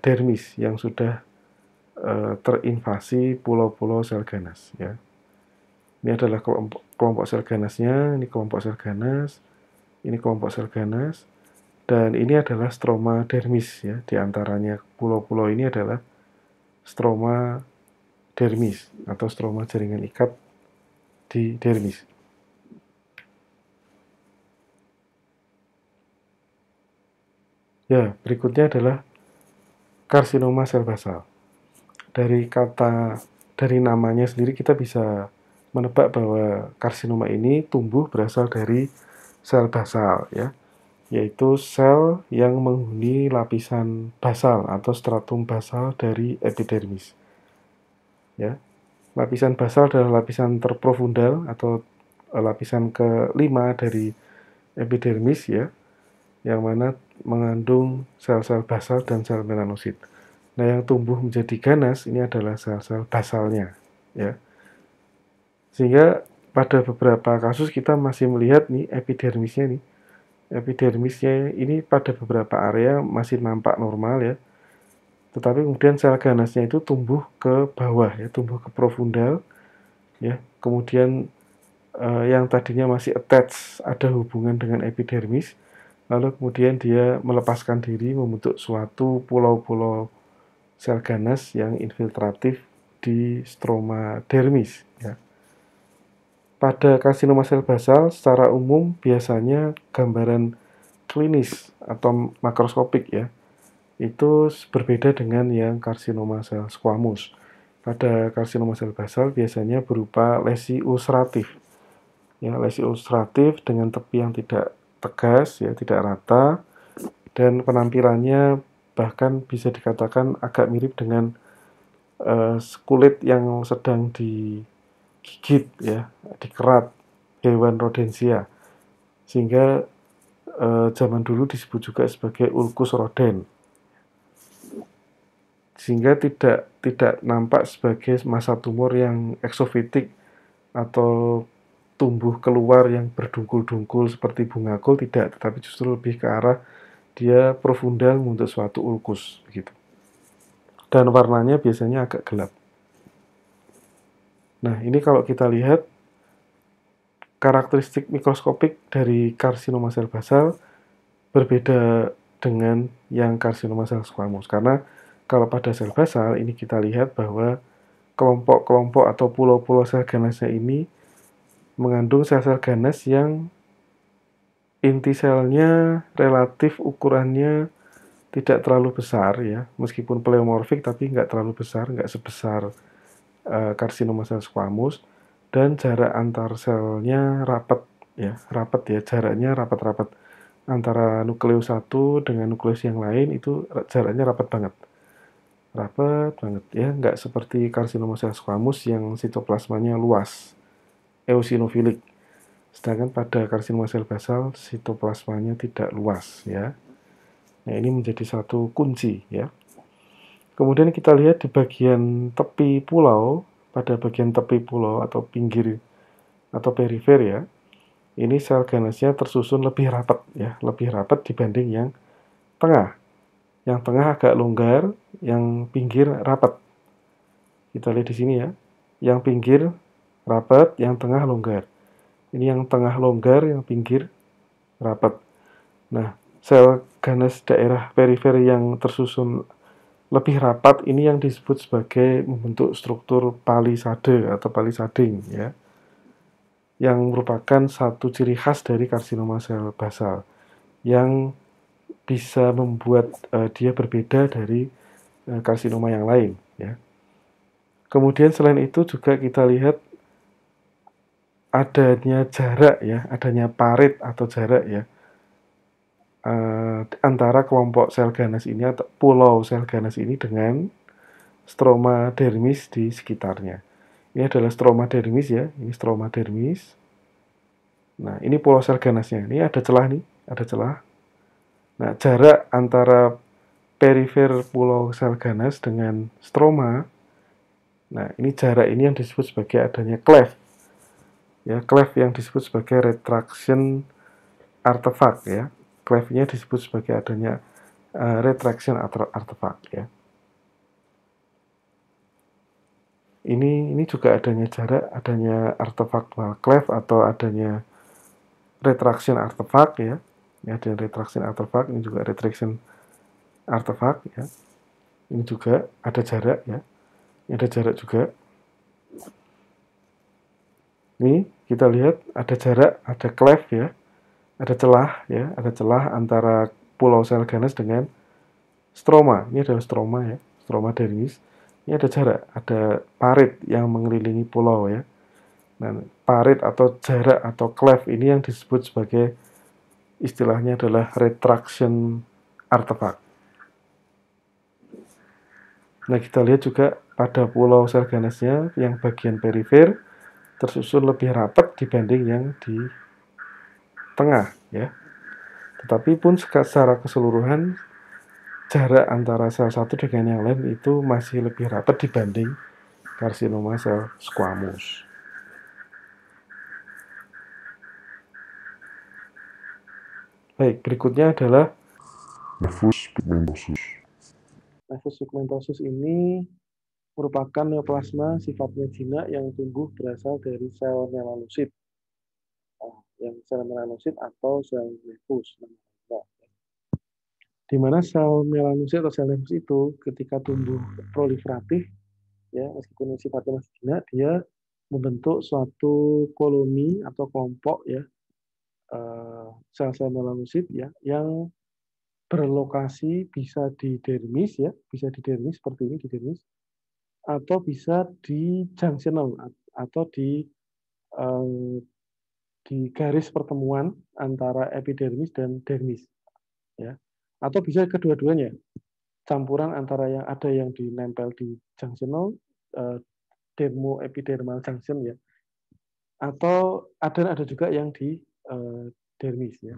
dermis yang sudah terinvasi pulau-pulau sel ganas ya. Ini adalah kelompok sel ganasnya, ini kelompok sel ganas, ini kelompok sel ganas. Dan ini adalah stroma dermis ya, di antaranya pulau-pulau ini adalah stroma dermis atau stroma jaringan ikat di dermis. Ya, berikutnya adalah karsinoma sel basal. Dari namanya sendiri kita bisa menebak bahwa karsinoma ini tumbuh berasal dari sel basal ya, yaitu sel yang menghuni lapisan basal atau stratum basal dari epidermis. ya. Lapisan basal adalah lapisan terprofundal atau lapisan kelima dari epidermis ya, yang mana mengandung sel-sel basal dan sel melanosit. Nah, yang tumbuh menjadi ganas ini adalah sel-sel basalnya ya. Sehingga pada beberapa kasus kita masih melihat nih epidermisnya nih. Epidermisnya ini pada beberapa area masih nampak normal ya. Tetapi kemudian sel ganasnya itu tumbuh ke bawah ya, tumbuh ke profundal ya. Kemudian yang tadinya masih attach ada hubungan dengan epidermis, lalu kemudian dia melepaskan diri membentuk suatu pulau-pulau sel ganas yang infiltratif di stroma dermis ya. Pada karsinoma sel basal secara umum biasanya gambaran klinis atau makroskopik ya, itu berbeda dengan yang karsinoma sel squamous. Pada karsinoma sel basal biasanya berupa lesi ulceratif. Ya, lesi ulceratif dengan tepi yang tidak tegas ya, tidak rata, dan penampilannya bahkan bisa dikatakan agak mirip dengan kulit yang sedang digigit ya, dikerat hewan rodensia. Sehingga zaman dulu disebut juga sebagai ulcus roden. Sehingga tidak nampak sebagai massa tumor yang eksofitik atau tumbuh keluar yang berdungkul-dungkul seperti bunga kol, tidak, tetapi justru lebih ke arah dia profundal membentuk suatu ulkus begitu. Dan warnanya biasanya agak gelap. Nah, ini kalau kita lihat karakteristik mikroskopik dari karsinoma sel basal berbeda dengan yang karsinoma sel squamous, karena kalau pada sel basal ini kita lihat bahwa kelompok-kelompok atau pulau-pulau sel ganasnya ini mengandung sel-sel ganas yang inti selnya relatif ukurannya tidak terlalu besar ya, meskipun pleomorfik tapi nggak terlalu besar, nggak sebesar karsinoma sel squamous, dan jarak antar selnya rapat ya, jaraknya rapat-rapat antara nukleus satu dengan nukleus yang lain itu jaraknya rapat banget ya, nggak seperti karsinoma sel squamous yang sitoplasmanya luas, eosinofilik. Sedangkan pada karsinoma sel basal sitoplasmanya tidak luas ya. Nah, ini menjadi satu kunci ya. Kemudian kita lihat di bagian tepi pulau, pada bagian tepi pulau atau pinggir atau perifer ya, ini sel ganasnya tersusun lebih rapat ya, lebih rapat dibanding yang tengah. Yang tengah agak longgar, yang pinggir rapat. Kita lihat di sini ya, yang pinggir rapat, yang tengah longgar. Ini yang tengah longgar, yang pinggir rapat. Nah, sel ganas daerah perifer yang tersusun lebih rapat ini yang disebut sebagai membentuk struktur palisade atau palisading ya, yang merupakan satu ciri khas dari karsinoma sel basal yang bisa membuat dia berbeda dari karsinoma yang lain ya. Kemudian selain itu juga kita lihat adanya jarak ya, adanya parit atau jarak ya antara kelompok sel ganas ini atau pulau sel ganas ini dengan stroma dermis di sekitarnya. Ini adalah stroma dermis ya, ini stroma dermis. Nah, ini pulau sel ganasnya. Ini ada celah nih, ada celah. Nah, jarak antara perifer pulau sel ganas dengan stroma, nah ini jarak ini yang disebut sebagai adanya cleft. Ya, cleft yang disebut sebagai retraction artefact ya. Cleft-nya disebut sebagai adanya retraction artefact ya. Ini juga adanya jarak, adanya artefactual cleft atau adanya retraction artefact ya. Ini ada retraction artefact, ini juga retraction artefact ya. Ini juga ada jarak ya. Ini ada jarak juga. Ini kita lihat ada jarak, ada cleft ya. Ada celah ya, ada celah antara pulau sel ganas dengan stroma. Ini adalah stroma ya, stroma dermis. Ini ada jarak, ada parit yang mengelilingi pulau ya. Nah, parit atau jarak atau cleft ini yang disebut sebagai istilahnya adalah retraction artefact. Nah, kita lihat juga pada pulau sel ganasnya yang bagian perifer tersusun lebih rapat dibanding yang di tengah ya. Tetapi pun secara keseluruhan jarak antara sel satu dengan yang lain itu masih lebih rapat dibanding karsinoma sel squamous. Baik, berikutnya adalah Nefus pigmentosus. Nefus pigmentosus ini merupakan neoplasma sifatnya jinak yang tumbuh berasal dari sel melanosit. Yang sel melanosit atau sel nefus. Di mana sel melanosit atau sel nefus itu ketika tumbuh proliferatif, ya meskipun sifatnya masih jinak, dia membentuk suatu koloni atau kelompok ya sel-sel melanosit ya yang berlokasi bisa di dermis ya, bisa di dermis seperti ini di dermis, atau bisa di junctional atau eh, di garis pertemuan antara epidermis dan dermis ya, atau bisa kedua-duanya, campuran antara yang ada yang dinempel di junctional eh, dermoepidermal junction ya, atau ada juga yang di dermis ya.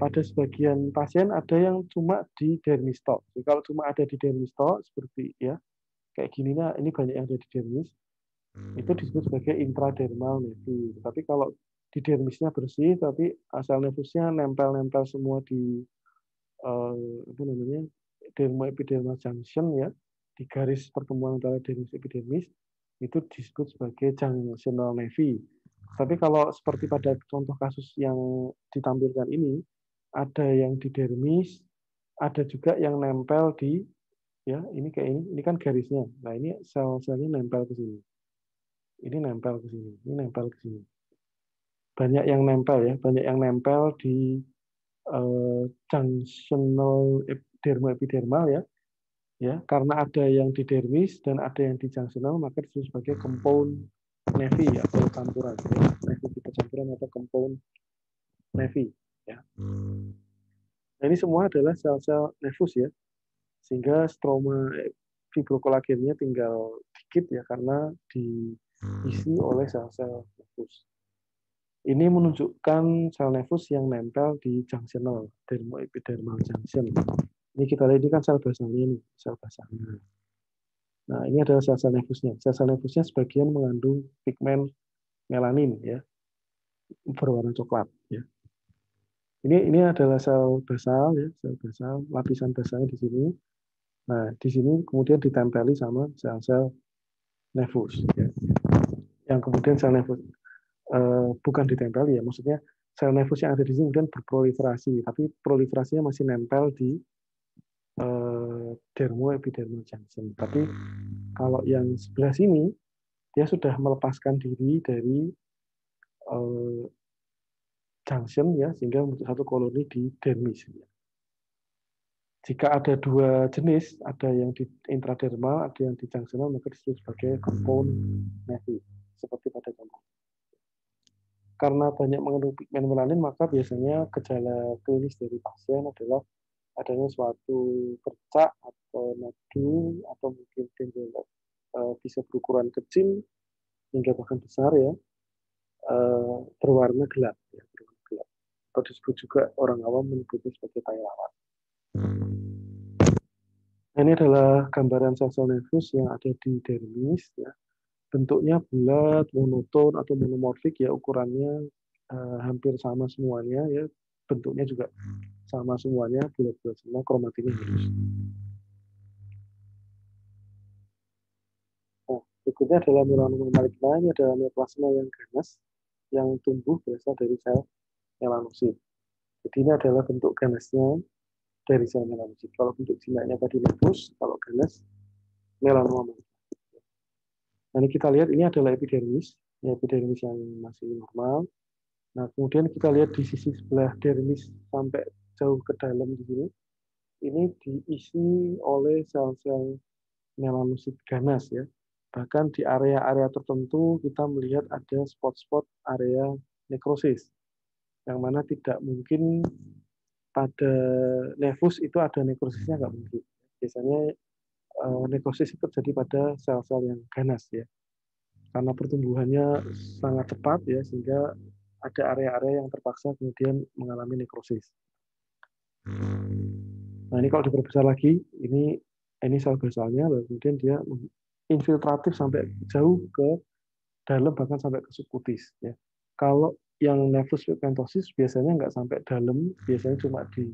Pada sebagian pasien ada yang cuma di dermis tok. Jadi kalau cuma ada di dermis tok seperti ya kayak gini, nah ini banyak yang ada di dermis, itu disebut sebagai intradermal nevi. Tapi kalau di dermisnya bersih tapi asal nefusnya nempel-nempel semua di apa namanya dermoepidermal junction ya, di garis pertemuan antara dermis epidermis, itu disebut sebagai junctional nevi. Tapi kalau seperti pada contoh kasus yang ditampilkan ini, ada yang di dermis, ada juga yang nempel di ya ini kayak ini kan garisnya. Nah ini sel-selnya nempel ke sini, ini nempel ke sini, ini nempel ke sini. Banyak yang nempel ya, banyak yang nempel di junctional dermoepidermal ya, ya karena ada yang di dermis dan ada yang di junctional maka disebut sebagai compound nevi atau campuran ya. Nevi tipe campuran atau compound nevi ya. Nah, ini semua adalah sel-sel nefus ya, sehingga stroma fibrokolagennya tinggal dikit ya karena diisi oleh sel-sel nefus. Ini menunjukkan sel nefus yang nempel di junctional dermoepidermal junction. Ini kita lihat ini kan sel basalnya ini, sel basalnya. Nah, ini adalah sel-sel nefusnya. Sel-sel nefusnya sebagian mengandung pigmen melanin ya, berwarna coklat ya. Ini adalah sel basal ya, sel basal, lapisan basalnya di sini. Nah, di sini kemudian ditempeli sama sel-sel nefus ya. Yang kemudian sel nefus bukan ditempeli ya, maksudnya sel nefus yang ada di sini kemudian berproliferasi, tapi proliferasinya masih nempel di dermoepidermal junction. Tapi kalau yang sebelah sini dia sudah melepaskan diri dari uh, junction ya, sehingga membentuk satu koloni di dermis. Ya. Jika ada dua jenis, ada yang di intradermal, ada yang di junctional, maka disebut sebagai compound nevi, seperti pada contoh. Karena banyak mengandung pigmen melanin, maka biasanya gejala klinis dari pasien adalah adanya suatu bercak atau nadu atau mungkin timbul bisa berukuran kecil hingga bahkan besar ya, berwarna gelap ya, berwarna gelap. Atau disebut juga orang awam menyebutnya sebagai tai lalat. Nah, ini adalah gambaran sel-sel nefus yang ada di dermis ya. Bentuknya bulat, monoton atau monomorfik ya, ukurannya hampir sama semuanya ya. Bentuknya juga sama semuanya, bulat-bulat semua, kromatinnya halus. Nah, berikutnya adalah melanoma maligna. Ini adalah neoplasma yang ganas yang tumbuh berasal dari sel melanosit. Jadi ini adalah bentuk ganasnya dari sel melanosit. Kalau bentuk jinaknya tadi nefus, kalau ganas melanoma maligna. Nah, ini kita lihat ini adalah epidermis, ya, epidermis yang masih normal. Nah, kemudian kita lihat di sisi sebelah dermis sampai jauh ke dalam di sini, ini diisi oleh sel-sel melanosit ganas ya. Bahkan di area-area tertentu kita melihat ada spot-spot area nekrosis, yang mana tidak mungkin pada nefus itu ada nekrosisnya, nggak mungkin. Biasanya nekrosis itu terjadi pada sel-sel yang ganas ya, karena pertumbuhannya sangat cepat ya, sehingga ada area-area yang terpaksa kemudian mengalami nekrosis. Nah ini kalau diperbesar lagi, ini sel basalnya, lalu kemudian dia infiltratif sampai jauh ke dalam, bahkan sampai ke subkutis ya. Kalau yang nefus pigmentosis biasanya nggak sampai dalam, biasanya cuma di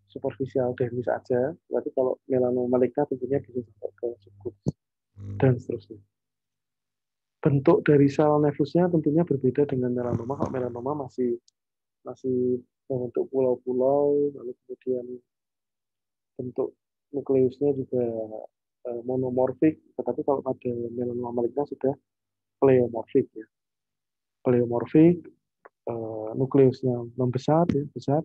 superficial dermis aja. Berarti kalau melanoma maligna tentunya bisa sampai ke subkutis dan seterusnya. Bentuk dari sel nefusnya tentunya berbeda dengan melanoma. Kalau melanoma masih masih membentuk pulau-pulau, lalu kemudian bentuk nukleusnya juga monomorfik. Tetapi kalau pada melanoma maligna sudah pleomorfik ya. Pleomorfik, nukleusnya membesar ya, besar,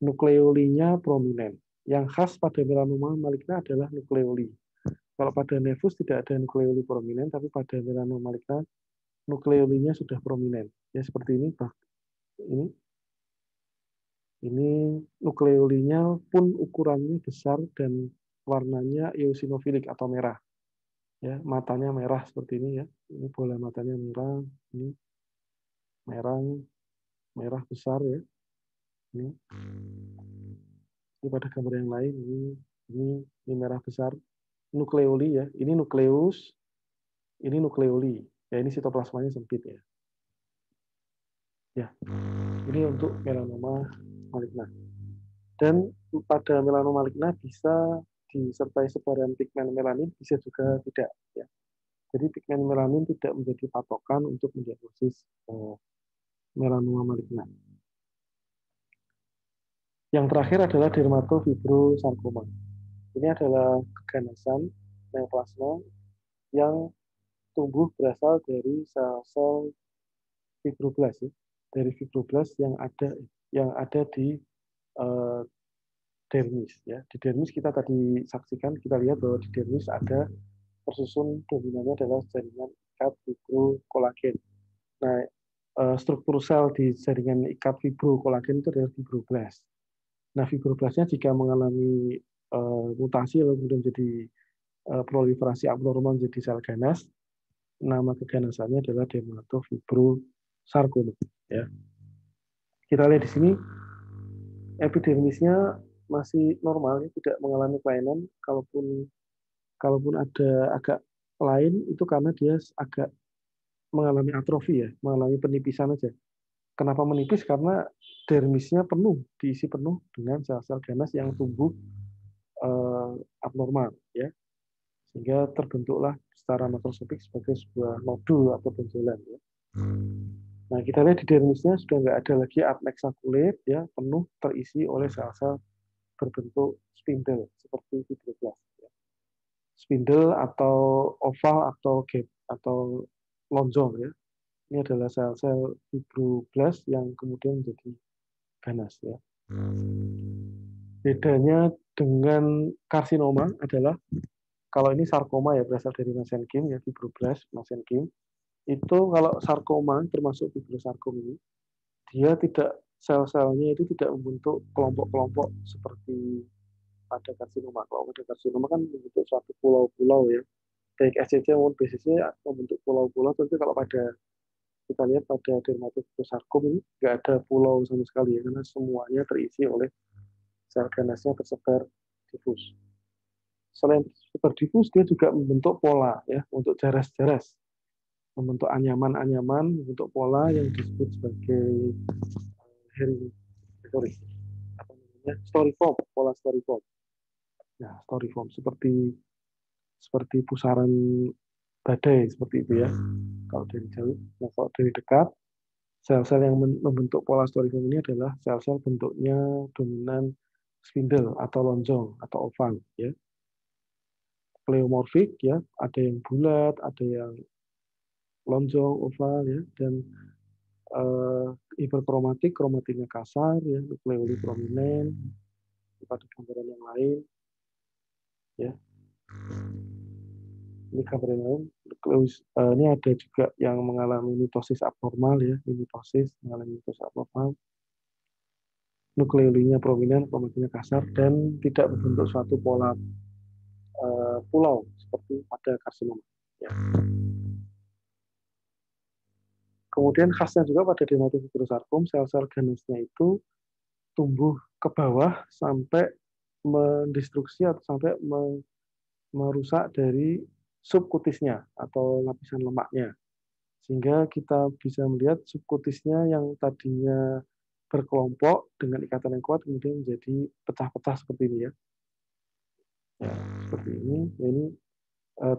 nukleolinya prominen. Yang khas pada melanoma maligna adalah nukleoli. Kalau pada nevus tidak ada nukleoli prominen, tapi pada melanoma maligna nukleolinya sudah prominen. Ya seperti ini, ini ini nukleolinya pun ukurannya besar dan warnanya eosinofilik atau merah. Ya, matanya merah seperti ini ya. Ini bola matanya merah, ini merah, merah besar ya. Ini pada gambar yang lain, ini merah besar. Nukleoli ya. Ini nukleus, ini nukleoli. Ya, ini sitoplasmanya sempit ya. Ya, ini untuk melanoma maligna. Dan pada melanoma maligna bisa disertai sebaran pigmen melanin, bisa juga tidak ya. Jadi pigmen melanin tidak menjadi patokan untuk mendiagnosis melanoma maligna. Yang terakhir adalah dermatofibrosarkoma. Ini adalah keganasan neoplasma yang tumbuh berasal dari sel-sel fibroblas ya. Dari fibroblas yang ada di uh, dermis ya. Di dermis kita tadi saksikan, kita lihat bahwa di dermis ada tersusun dominannya adalah jaringan ikat fibrokolagen. Nah, struktur sel di jaringan ikat fibrokolagen itu adalah fibroblas. Nah, fibroblasnya jika mengalami mutasi lalu kemudian menjadi proliferasi abnormal menjadi sel ganas, nama keganasannya adalah dermatofibrosarkoma. Ya. Kita lihat di sini epidermisnya masih normal, ya, tidak mengalami kelainan. Kalaupun ada agak lain itu karena dia agak mengalami atrofi ya, mengalami penipisan aja. Kenapa menipis? Karena dermisnya penuh, diisi penuh dengan sel-sel ganas yang tumbuh abnormal ya, sehingga terbentuklah secara makroskopik sebagai sebuah nodul atau benjolan ya. Nah, kita lihat di dermisnya sudah nggak ada lagi adnexa kulit ya, penuh terisi oleh sel-sel berbentuk spindle seperti fibroblas ya. Spindle atau oval atau gap atau lonjong ya. Ini adalah sel-sel fibroblas yang kemudian menjadi ganas ya. Bedanya dengan karsinoma adalah kalau ini sarkoma ya, berasal dari mesenkim ya, fibroblas mesenkim. Itu kalau sarkoma termasuk fibrosarkom ini, dia tidak, sel-selnya itu tidak membentuk kelompok-kelompok seperti pada karsinoma. Kalau pada karsinoma kan membentuk suatu pulau-pulau ya, baik SCC maupun BCC membentuk pulau-pulau. Tapi kalau pada kita lihat pada dermatofibrosarkom ini nggak ada pulau sama sekali ya, karena semuanya terisi oleh sel ganasnya tersebar difus. Selain tersebar difus, dia juga membentuk pola ya, untuk jaras-jaras, membentuk anyaman-anyaman, membentuk pola yang disebut sebagai apa namanya, storyform, pola storyform. Nah, storyform seperti pusaran badai seperti itu ya. Kalau dari jauh, nah kalau dari dekat, sel-sel yang membentuk pola storyform ini adalah sel-sel bentuknya dominan spindle atau lonjong atau oval ya. Pleomorfik ya, ada yang bulat, ada yang lonjong, oval ya, dan hiperkromatik, kromatiknya kasar ya, nukleoli prominen pada gambaran yang lain ya. Ini gambar yang lain, ini ada juga yang mengalami mitosis abnormal ya, mitosis mengalami mitosis abnormal, nukleolinya prominent, kromatiknya kasar, dan tidak membentuk suatu pola pulau seperti pada karsinoma. Ya. Kemudian khasnya juga pada dermatofibrosarkom, sel-sel ganesnya itu tumbuh ke bawah sampai mendestruksi atau sampai merusak dari subkutisnya atau lapisan lemaknya. Sehingga kita bisa melihat subkutisnya yang tadinya berkelompok dengan ikatan yang kuat kemudian menjadi pecah-pecah seperti ini ya. Ya, seperti ini. Ya, ini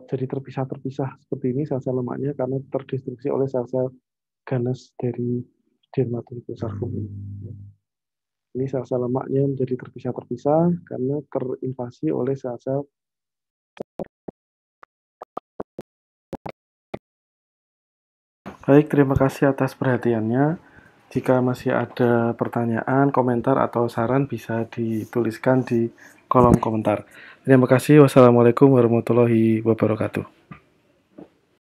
jadi terpisah-terpisah seperti ini sel-sel lemaknya karena terdestruksi oleh sel-sel ganas dari dermatofibrosarkom ini. Ini sel-sel lemaknya menjadi terpisah-terpisah karena terinvasi oleh sel-sel. Baik, terima kasih atas perhatiannya. Jika masih ada pertanyaan, komentar, atau saran bisa dituliskan di kolom komentar. Terima kasih. Wassalamualaikum warahmatullahi wabarakatuh.